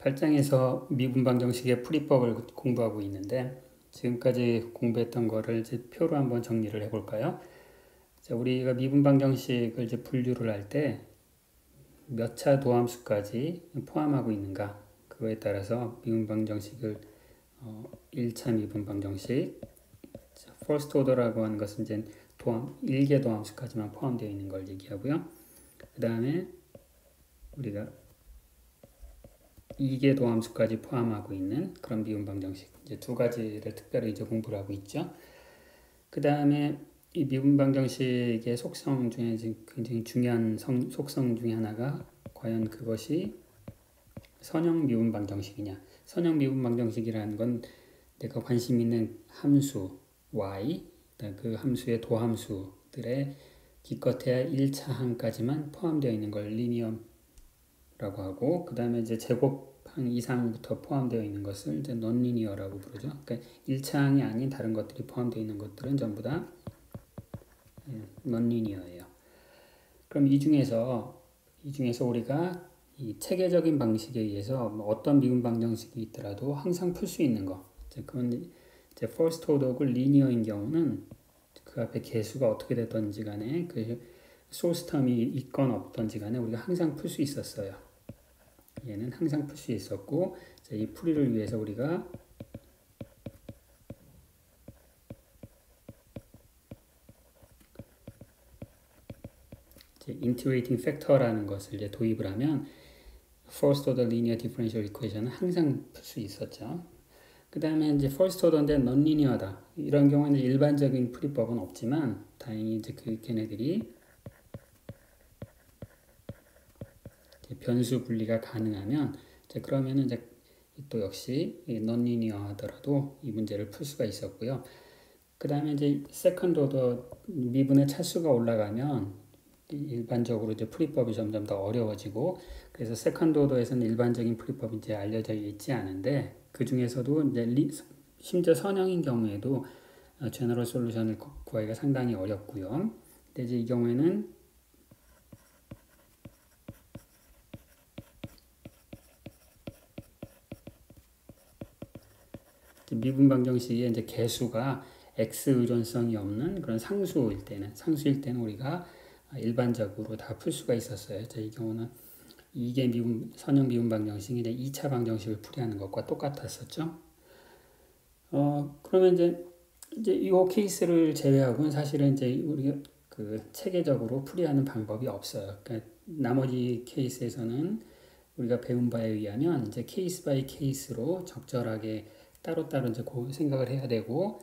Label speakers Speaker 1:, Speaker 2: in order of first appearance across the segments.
Speaker 1: 8장에서 미분 방정식의 풀이법을 공부하고 있는데 지금까지 공부했던 거를 이제 표로 한번 정리를 해볼까요? 자, 우리가 미분 방정식을 이제 분류를 할 때 몇 차 도함수까지 포함하고 있는가 그거에 따라서 미분 방정식을 1차 미분 방정식, first order라고 하는 것은 이제 1개 도함수까지만 포함되어 있는 걸 얘기하고요. 그 다음에 우리가 2개 도함수까지 포함하고 있는 그런 미분 방정식 이제 두 가지를 특별히 이제 공부를 하고 있죠. 그 다음에 이 미분 방정식의 속성 중에 굉장히 중요한 속성 중에 하나가 과연 그것이 선형 미분 방정식이냐. 선형 미분 방정식이라는 건 내가 관심 있는 함수 y, 그 함수의 도함수들의 기껏해야 1차 항까지만 포함되어 있는 걸 리니어라고 하고, 그 다음에 이제 제곱항 이상부터 포함되어 있는 것을 이제 non-linear라고 부르죠. 그러니까 1차 항이 아닌 다른 것들이 포함되어 있는 것들은 전부 다 non-linear예요. 그럼 이 중에서 우리가 이 체계적인 방식에 의해서 어떤 미분 방정식이 있더라도 항상 풀 수 있는 거, 그건 이제 first order고 linear인 경우는 그 앞에 개수가 어떻게 됐던지 간에 그 소스 텀이 있건 없던지 간에 우리가 항상 풀 수 있었어요. 얘는 항상 풀 수 있었고, 이 풀이를 위해서 우리가 integrating factor라는 것을 이제 도입을 하면 first order linear differential equation은 항상 풀 수 있었죠. 그 다음에 이제 first order인데 non-linear다. 이런 경우에는 일반적인 풀이법은 없지만 다행히 이제 걔네들이 이제 변수 분리가 가능하면 그러면은 이제 또 역시 non-linear 하더라도 이 문제를 풀 수가 있었고요. 그 다음에 이제 second order 미분의 차수가 올라가면 일반적으로 이제 풀이법이 점점 더 어려워지고, 그래서 세컨드 오더에서는 일반적인 풀이법이 이제 알려져 있지 않은데 그 중에서도 이제 심지어 선형인 경우에도 제너럴 솔루션을 구하기가 상당히 어렵고요. 근데 이제 이 경우에는 미분 방정식의 이제 개수가 x 의존성이 없는 그런 상수일 때는 우리가 일반적으로 다 풀 수가 있었어요. 이 경우는 이게 선형 미분 방정식이 2차 방정식을 풀이하는 것과 똑같았었죠. 그러면 이제 이 케이스를 제외하고는 사실은 이제 우리가 그 체계적으로 풀이하는 방법이 없어요. 그러니까 나머지 케이스에서는 우리가 배운 바에 의하면 이제 케이스 바이 케이스로 적절하게 따로따로 이제 생각을 해야 되고,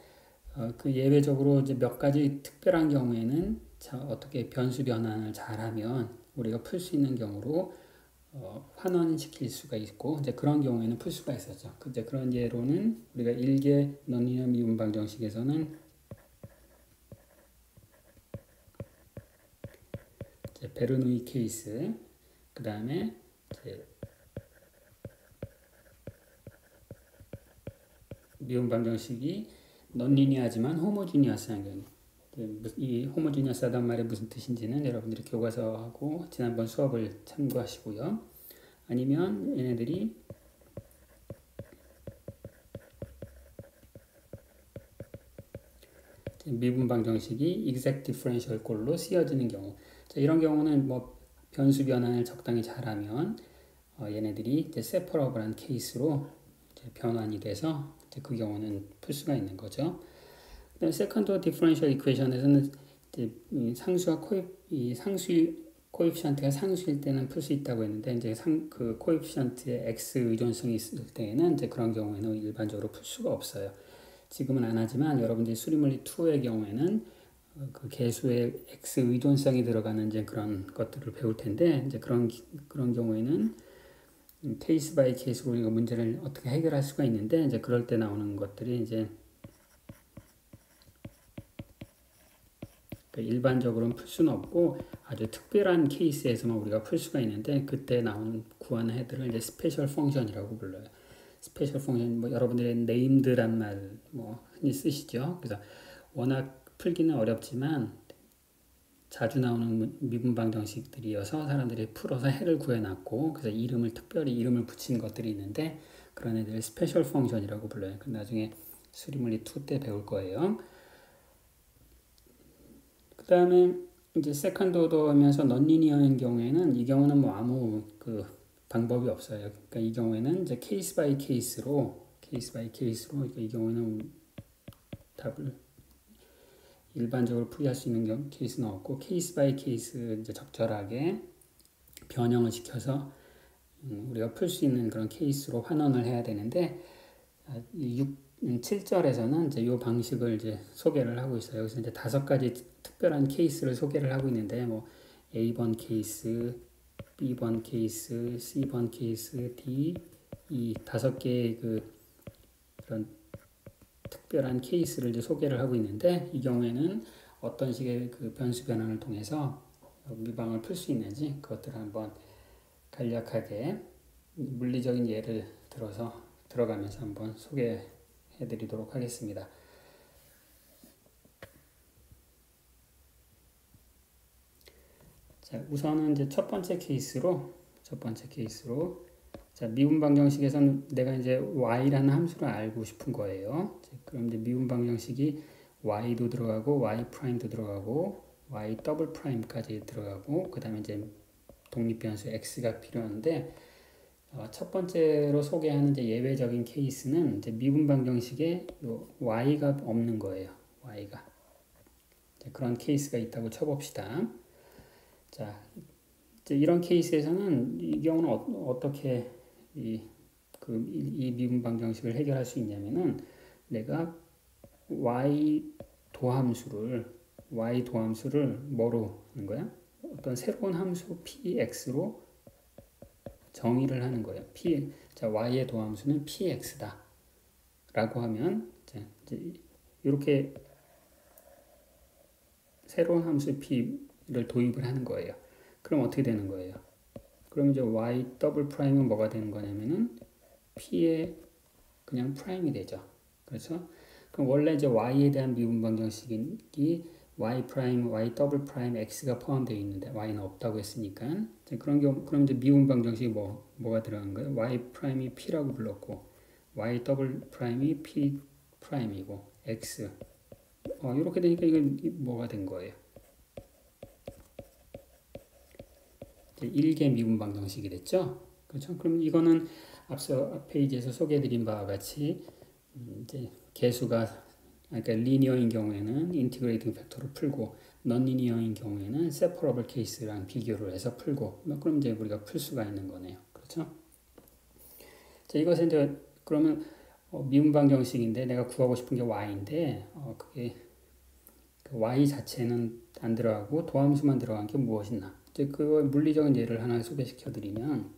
Speaker 1: 그 예외적으로 이제 몇 가지 특별한 경우에는 어떻게 변수 변환을 잘하면 우리가 풀 수 있는 경우로 환원시킬 수가 있고, 이제 그런 경우에는 풀 수가 있었죠. 이제 그런 예로는 우리가 1개 non-linear 미분 방정식에서는 베르누이 케이스, 그 다음에 미분 방정식이 non-linear하지만 homogeneous한 경우, 이 호모지니어스하단 말이 무슨 뜻인지는 여러분들이 교과서하고 지난번 수업을 참고하시고요. 아니면 얘네들이 미분 방정식이 exact differential 꼴로 쓰여지는 경우, 이런 경우는 뭐 변수 변환을 적당히 잘하면 얘네들이 이제 separable한 케이스로 이제 변환이 돼서 이제 그 경우는 풀 수가 있는 거죠. 세컨드 디퍼런셜 이퀘이션에서는 상수와 코에피션트가 상수일 때는 풀 수 있다고 했는데, 이제 그 코에피션트의 x 의존성이 있을 때에는 이제 그런 경우에는 일반적으로 풀 수가 없어요. 지금은 안 하지만 여러분들이 수리물리 2의 경우에는 그 개수의 x 의존성이 들어가는 이제 그런 것들을 배울 텐데, 이제 그런 경우에는 케이스 바이 케이스로 우리가 문제를 어떻게 해결할 수가 있는데, 이제 그럴 때 나오는 것들이 이제 일반적으로는 풀 수는 없고 아주 특별한 케이스에서만 우리가 풀 수가 있는데, 그때 나오는 구하는 해들을 이제 스페셜 펑션이라고 불러요. 스페셜 펑션, 뭐 여러분들의 네임드란 말 뭐 흔히 쓰시죠. 그래서 워낙 풀기는 어렵지만 자주 나오는 미분 방정식들이어서 사람들이 풀어서 해를 구해놨고 그래서 특별히 이름을 붙인 것들이 있는데 그런 애들 스페셜 펑션이라고 불러요. 그 나중에 수리물리 2 때 배울 거예요. 그 다음에 이제 세컨드 오더면서 넌리니어인 경우에는 이 경우는 뭐 아무 그 방법이 없어요. 그러니까 이 경우에는 이제 케이스 바이 케이스로 그러니까 이 경우는 답을 일반적으로 풀이할 수 있는 케이스는 없고 케이스 바이 케이스 이제 적절하게 변형을 시켜서 우리가 풀 수 있는 그런 케이스로 환원을 해야 되는데 7절에서는 이제 이 방식을 이제 소개를 하고 있어요. 여기서 이제 5가지 특별한 케이스를 소개를 하고 있는데 뭐 A번 케이스, B번 케이스, C번 케이스, D 이 5개의 그런 특별한 케이스를 이제 소개를 하고 있는데 이 경우에는 어떤 식의 그 변수 변환을 통해서 미방을 풀 수 있는지 그것들을 한번 간략하게 물리적인 예를 들어가면서 한번 소개해 드리도록 하겠습니다. 자, 우선은 이제 첫 번째 케이스로 자, 미분 방정식에서는 내가 이제 y라는 함수를 알고 싶은 거예요. 그럼 이제 미분 방정식이 y도 들어가고 y 프라임도 들어가고 y 더블 프라임까지 들어가고 그 다음에 이제 독립변수 x가 필요한데 첫 번째로 소개하는 이제 예외적인 케이스는 이제 미분 방정식에 y가 없는 거예요. y가 그런 케이스가 있다고 쳐봅시다. 자, 이제 이런 케이스에서는 이 경우는 어떻게 이 미분 방정식을 해결할 수 있냐면은 내가 y 도함수를 뭐로 하는 거야? 어떤 새로운 함수 px로 정의를 하는 거예요. 자, y의 도함수는 px다 라고 하면 이제 이렇게 새로운 함수 p를 도입을 하는 거예요. 그럼 어떻게 되는 거예요? 그럼 이제 y 더블 프라임은 뭐가 되는 거냐면은 p의 그냥 프라임이 되죠. 그렇죠? 그럼 원래 이제 y에 대한 미분 방정식이 y 프라임, y 더블 프라임, x가 포함되어 있는데 y는 없다고 했으니까 그런 경우 그럼 이제 미분 방정식이 뭐가 들어간 거예요? y 프라임이 p라고 불렀고 y 더블 프라임이 p 프라임이고 x 이렇게 되니까 이건 뭐가 된 거예요? 1개 미분 방정식이 됐죠. 그렇죠? 그럼 이거는 앞서 페이지에서 소개해드린 바와 같이 이제 그러니까 리니어인 경우에는 인티그레이팅 팩터로 풀고 넌리니어인 경우에는 세퍼러블 케이스랑 비교를 해서 풀고 그럼 이제 우리가 풀 수가 있는 거네요. 그렇죠? 자, 이것은 이제 그러면 미분 방정식인데 내가 구하고 싶은 게 y인데 그게 그 y 자체는 안 들어가고 도함수만 들어간 게 무엇이나 이제 그 물리적인 예를 하나 소개시켜 드리면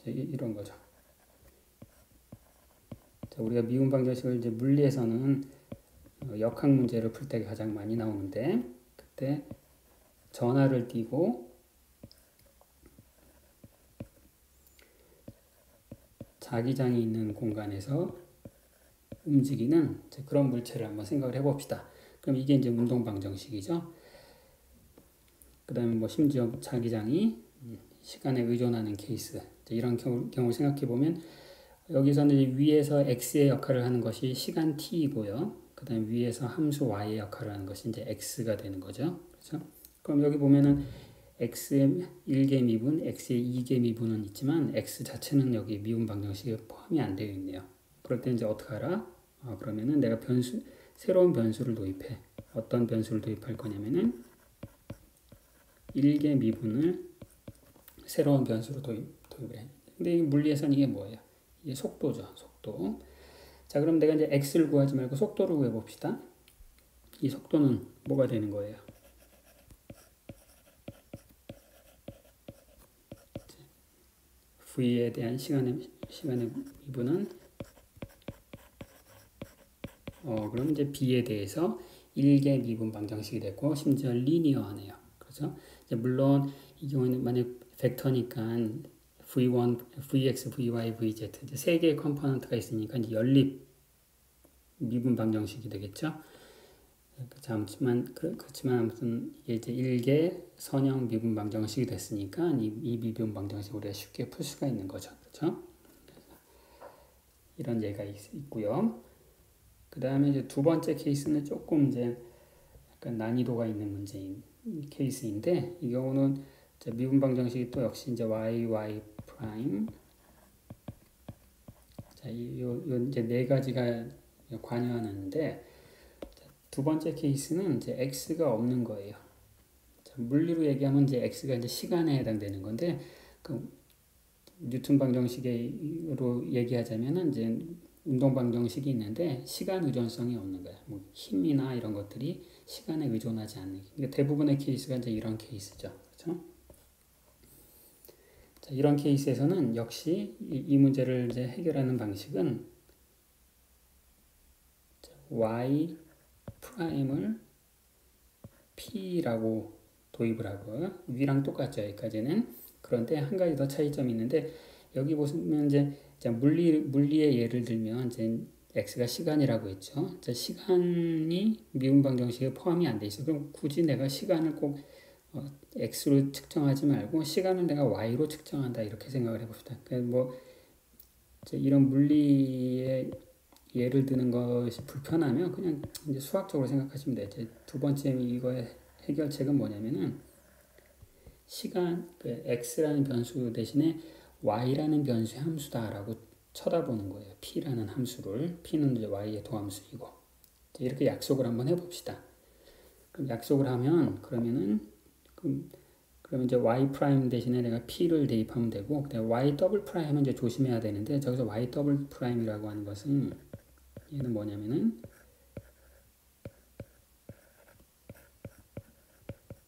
Speaker 1: 이런 거죠. 자, 우리가 미분 방정식을 이제 물리에서는 역학 문제를 풀 때 가장 많이 나오는데 그때 전하를 띄고 자기장이 있는 공간에서 움직이는 그런 물체를 한번 생각을 해봅시다. 그럼 이게 이제 운동 방정식이죠. 그 다음에 뭐 심지어 자기장이 시간에 의존하는 케이스 이런 경우를 생각해 보면 여기서는 위에서 x의 역할을 하는 것이 시간 t이고요. 그 다음에 위에서 함수 y의 역할을 하는 것이 이제 x가 되는 거죠. 그렇죠? 그럼 여기 보면은 x의 1개 미분, x의 2개 미분은 있지만 x 자체는 여기 미분 방정식에 포함이 안 되어 있네요. 그럴 때 이제 어떻게 하라? 그러면은 내가 새로운 변수를 도입해. 어떤 변수를 도입할 거냐면은 1개 미분을 새로운 변수로 도입을 해. 근데 이 물리에서는 이게 뭐예요? 이게 속도죠. 속도. 자, 그럼 내가 이제 x를 구하지 말고 속도를 구해 봅시다. 이 속도는 뭐가 되는 거예요? v에 대한 시간의 미분은 그럼 이제 b에 대해서 1개 미분 방정식이 됐고 심지어 리니어하네요. 그렇죠? 이제 물론 이 경우에는 만약 벡터니까 v1, vx, vy, vz 이제 세 개의 컴포넌트가 있으니까 이제 연립 미분 방정식이 되겠죠. 그렇지만 아무튼 이게 이제 1개 선형 미분 방정식이 됐으니까 이 미분 방정식 우리가 쉽게 풀 수가 있는 거죠. 그렇죠? 이런 예가 있고요. 그 다음에 이제 두 번째 케이스는 조금 이제 약간 난이도가 있는 문제인 케이스인데, 이 경우는 미분 방정식이 또 역시 이제 y 프라임, 자, 요 이제 네 가지가 관여하는데, 두 번째 케이스는 이제 x가 없는 거예요. 자, 물리로 얘기하면 이제 x가 이제 시간에 해당되는 건데, 그 뉴턴 방정식으로 얘기하자면은 이제 운동 방정식이 있는데 시간 의존성이 없는 거야. 뭐 힘이나 이런 것들이 시간에 의존하지 않는. 그러니까 대부분의 케이스가 이제 이런 케이스죠. 그렇죠? 자, 이런 케이스에서는 역시 이 문제를 이제 해결하는 방식은 y 프라임을 p라고 도입을 하고, 위랑 똑같죠. 여기까지는. 그런데 한 가지 더 차이점이 있는데, 여기 보시면 이제 물리의 예를 들면 이제 x가 시간이라고 했죠. 시간이 미분 방정식에 포함이 안 돼 있어. 그럼 굳이 내가 시간을 꼭 x로 측정하지 말고 시간을 내가 y로 측정한다, 이렇게 생각을 해봅시다. 그러니까 뭐 이런 물리의 예를 드는 것이 불편하면 그냥 이제 수학적으로 생각하시면 돼요. 이제 두 번째 이거의 해결책은 뭐냐면은 시간, 그 x라는 변수 대신에 y라는 변수의 함수다라고 쳐다보는 거예요. p라는 함수를. p는 이제 y의 도함수이고. 이렇게 약속을 한번 해봅시다. 그럼 약속을 하면 그러면 이제 y 프라임 대신에 내가 p를 대입하면 되고, 그다음에 y 더블 프라임은 이제 조심해야 되는데, 저기서 y 더블 프라임이라고 하는 것은 얘는 뭐냐면은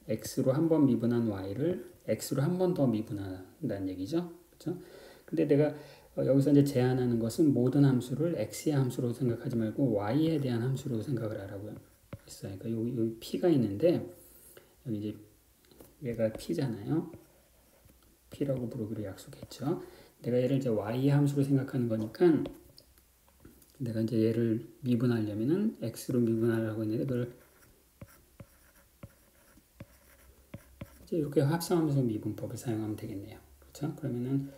Speaker 1: x로 한 번 미분한 y를 x로 한 번 더 미분한다는 얘기죠. 그렇죠? 근데 내가 여기서 이제 제한하는 것은 모든 함수를 x의 함수로 생각하지 말고 y에 대한 함수로 생각을 하라고 했어요. 그러니까 여기 p가 있는데, 여기 이제 얘가 p잖아요. p라고 부르기로 약속했죠. 내가 얘를 이제 y의 함수로 생각하는 거니까, 내가 이제 얘를 미분하려면은 x로 미분하라고 했는데, 그걸 이제 이렇게 합성하면서 미분법을 사용하면 되겠네요. 그렇죠? 그러면은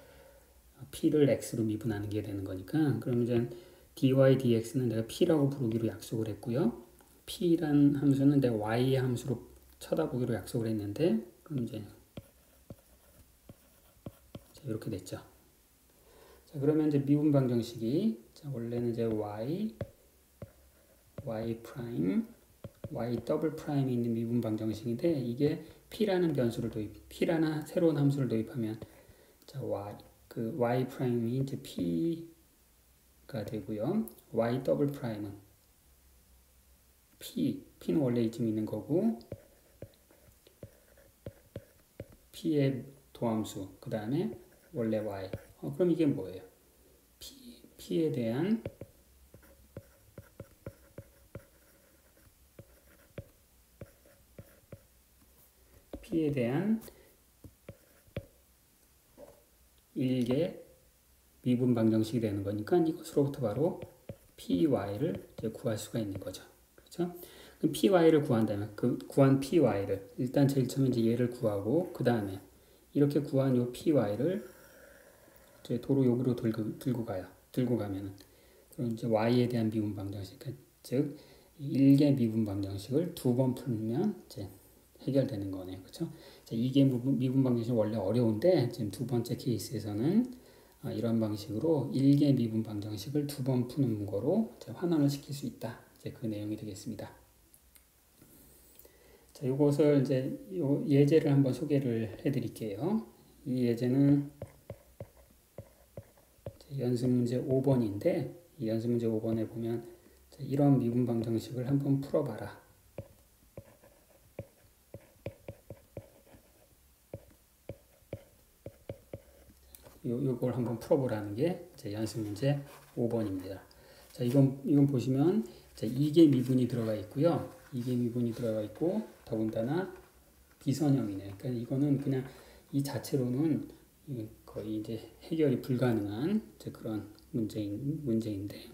Speaker 1: p를 x로 미분하는 게 되는 거니까, 그럼 이제 dy dx는 내가 p라고 부르기로 약속을 했고요. p란 함수는 내가 y의 함수로 쳐다보기로 약속을 했는데, 그럼 이제 이렇게 됐죠. 자, 그러면 이제 미분 방정식이, 자, 원래는 이제 y 프라임, y 더블 프라임이 있는 미분 방정식인데, 이게 p라는 p라는 새로운 함수를 도입하면, 자, y 프라임이 이제 p가 되고요. y 더블 프라임은 p는 원래 이쯤 있는 거고, p의 도함수, 그 다음에 원래 y. 그럼 이게 뭐예요? p에 대한 일개 미분 방정식이 되는 거니까, 이것으로부터 바로 py를 이제 구할 수가 있는 거죠. 그렇죠? 그럼 py를 구한다면 구한 py를 일단 제일 처음에 이제 얘를 구하고, 그 다음에 이렇게 구한 요 py를 이제 도로 여기로 들고 가면은, 그럼 이제 y에 대한 미분 방정식, 즉 일개 미분 방정식을 두 번 풀면 이제 해결되는 거네요. 그렇죠? 이게 미분 방정식이 원래 어려운데, 지금 두 번째 케이스에서는 이런 방식으로 일개 미분 방정식을 두 번 푸는 거로 환원을 시킬 수 있다. 이제 그 내용이 되겠습니다. 자, 이것을 이제 요 예제를 한번 소개를 해드릴게요. 이 예제는 연습 문제 5번인데, 이 연습 문제 5번에 보면 이런 미분 방정식을 한번 풀어봐라. 요걸 한번 풀어보라는 게 이제 연습 문제 5번입니다. 자, 이건 보시면 이게 미분이 들어가 있고요. 이게 미분이 들어가 있고, 더군다나 비선형이네. 그러니까 이거는 그냥 이 자체로는 거의 이제 해결이 불가능한 그런 문제인데,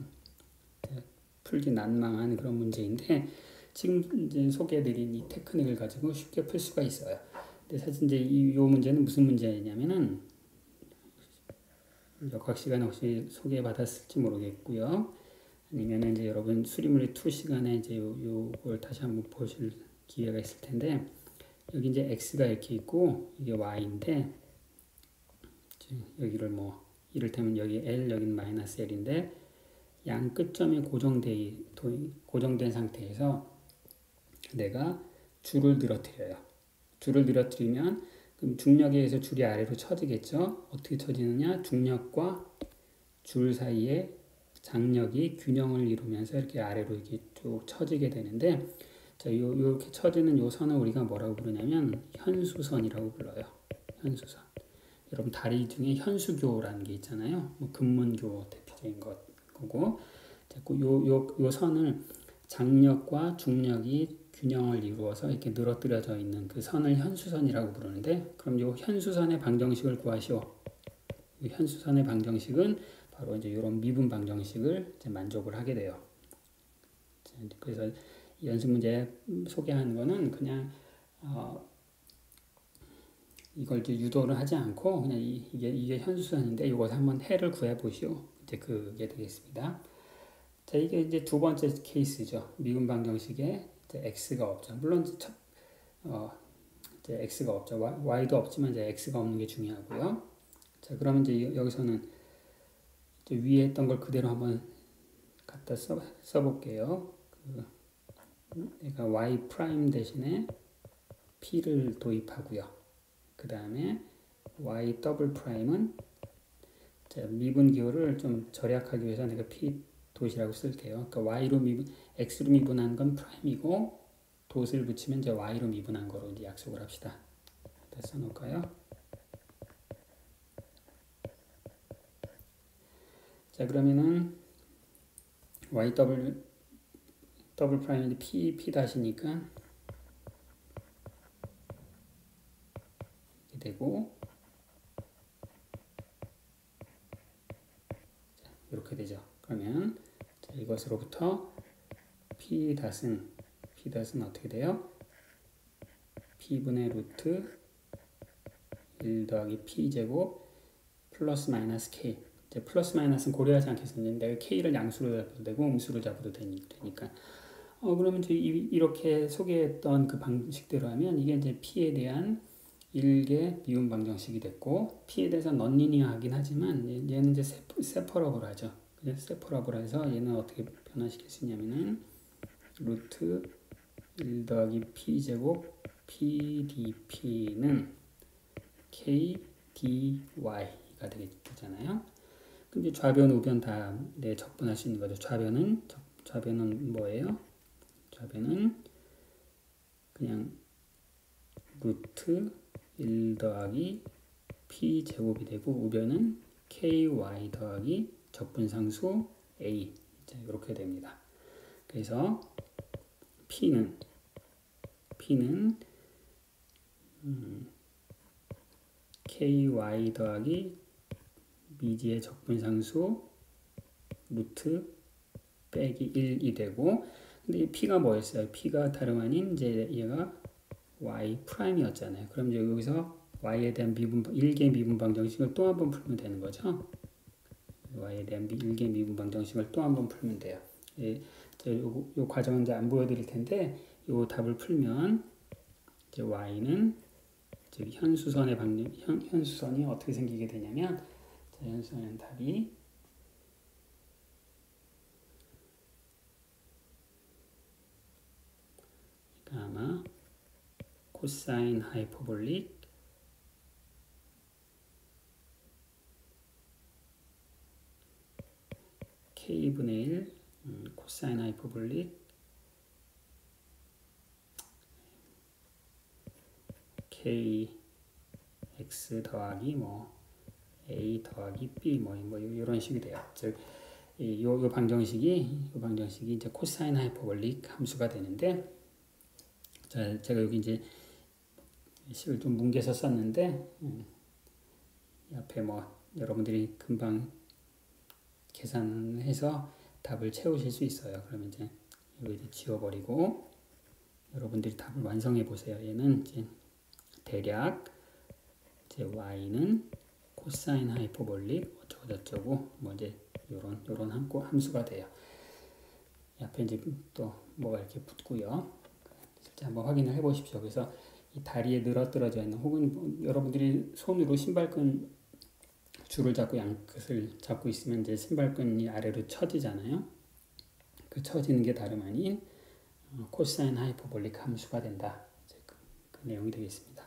Speaker 1: 풀기 난망한 그런 문제인데, 지금 이제 소개해드린 이 테크닉을 가지고 쉽게 풀 수가 있어요. 근데 사실 이제 이 문제는 무슨 문제냐면은 역학 시간에 혹시 소개받았을지 모르겠고요. 아니면 이제 여러분 수리물리 2 시간에 이제 요걸 다시 한번 보실 기회가 있을 텐데, 여기 이제 x가 이렇게 있고 이게 y인데, 여기를 뭐 이를테면 여기 l 여기는 마이너스 l인데 양 끝점이 고정된 상태에서 내가 줄을 늘어뜨려요. 줄을 늘어뜨리면 그럼 중력에 의해서 줄이 아래로 처지겠죠. 어떻게 처지느냐? 중력과 줄 사이에 장력이 균형을 이루면서 이렇게 아래로 이렇게 쭉 처지게 되는데, 자, 요렇게 처지는 요 선을 우리가 뭐라고 부르냐면 현수선이라고 불러요. 현수선. 여러분 다리 중에 현수교라는 게 있잖아요. 뭐 금문교 대표적인 거고, 요 선을 장력과 중력이 균형을 이루어서 이렇게 늘어뜨려져 있는 그 선을 현수선이라고 부르는데, 그럼 요 현수선의 방정식을 구하시오. 이 현수선의 방정식은 바로 이제 이런 미분 방정식을 이제 만족을 하게 돼요. 그래서 이 연습 문제 소개하는 거는 그냥 이걸 이제 유도를 하지 않고 그냥 이게 현수선인데 이것을 한번 해를 구해 보시오. 이제 그게 되겠습니다. 자, 이게 이제 두 번째 케이스죠. 미분 방정식에 이제 x가 없죠. 물론 이제 x가 없죠. y도 없지만 이제 x가 없는 게 중요하고요. 자, 그러면 이제 여기서는 이제 위에 했던 걸 그대로 한번 갖다 써볼게요. 내가 y 프라임 대신에 p를 도입하고요. 그 다음에 y 더블 프라임은 미분 기호를 좀 절약하기 위해서 내가 p 돛이라고 쓸게요. 그러니까 x로 미분한 건 프라임이고 돛을 붙이면 이제 y로 미분한 거로 이제 약속을 합시다. 써놓을까요? 자, 그러면은 y 더블 프라임인데 p 다시니까 이렇게 되고, 자, 이렇게 되죠. 그러면 자, 이것으로부터 p 닷은 어떻게 돼요? p분의 루트 1 더하기 p 제곱 플러스 마이너스 k. 이제 플러스 마이너스는 고려하지 않겠습니다. 내가 k를 양수로 잡아도 되고 음수로 잡아도 되니까. 그러면 이제 이렇게 소개했던 그 방식대로 하면 이게 이제 p에 대한 일개 미분 방정식이 됐고, p에 대해서 넌리니어하긴 하지만 얘는 이제 세퍼러블 하죠. 그래서 세퍼러블 해서 얘는 어떻게 변화시킬 수 있냐면은 루트 1 더하기 p 제곱 p dp는 k dy가 되잖아요. 그럼 이제 좌변 우변 다 적분할 수 있는 거죠. 좌변은 뭐예요? 좌변은 그냥 루트 1 더하기 p 제곱이 되고, 우변은 ky 더하기 적분상수 a. 이렇게 됩니다. 그래서 p는 ky 더하기 미지의 적분상수 루트 빼기 1이 되고, 근데 이 p가 뭐였어요? p가 다름 아닌 이제 얘가 y 프라임이었잖아요. 그럼 이제 여기서 y에 대한 일개 미분 방정식을 또 한 번 풀면 되는 거죠. y에 대한 일개 미분 방정식을 또 한 번 풀면 돼요. 요 과정은 이제 안 보여드릴 텐데, 요 답을 풀면 이제 y는 현수선이 어떻게 생기게 되냐면, 현수선의 답이 아마 코사인 하이퍼볼릭 k분의 1 코사인 하이퍼볼릭 kx 더하기 a 더하기 b 이런 식이 돼요. 즉, 요 방정식이 이제 코사인 하이퍼볼릭 함수가 되는데, 자, 제가 여기 이제 식을 좀 뭉개서 썼는데, 앞에 여러분들이 금방 계산해서 답을 채우실 수 있어요. 그러면 이제 이거 지워버리고, 여러분들이 답을 완성해 보세요. 얘는 이제 대략 이제 y는 코사인 하이퍼볼릭 어쩌고저쩌고 뭐 이제 요런 함수가 돼요. 옆에 이제 또 뭐가 이렇게 붙고요. 실제 한번 확인을 해 보십시오. 그래서 이 다리에 늘어뜨려져 있는 혹은 여러분들이 손으로 신발끈 줄을 잡고 양끝을 잡고 있으면 이제 신발끈이 아래로 처지잖아요. 그 처지는 게 다름 아닌 코사인 하이퍼볼릭 함수가 된다. 그 내용이 되겠습니다.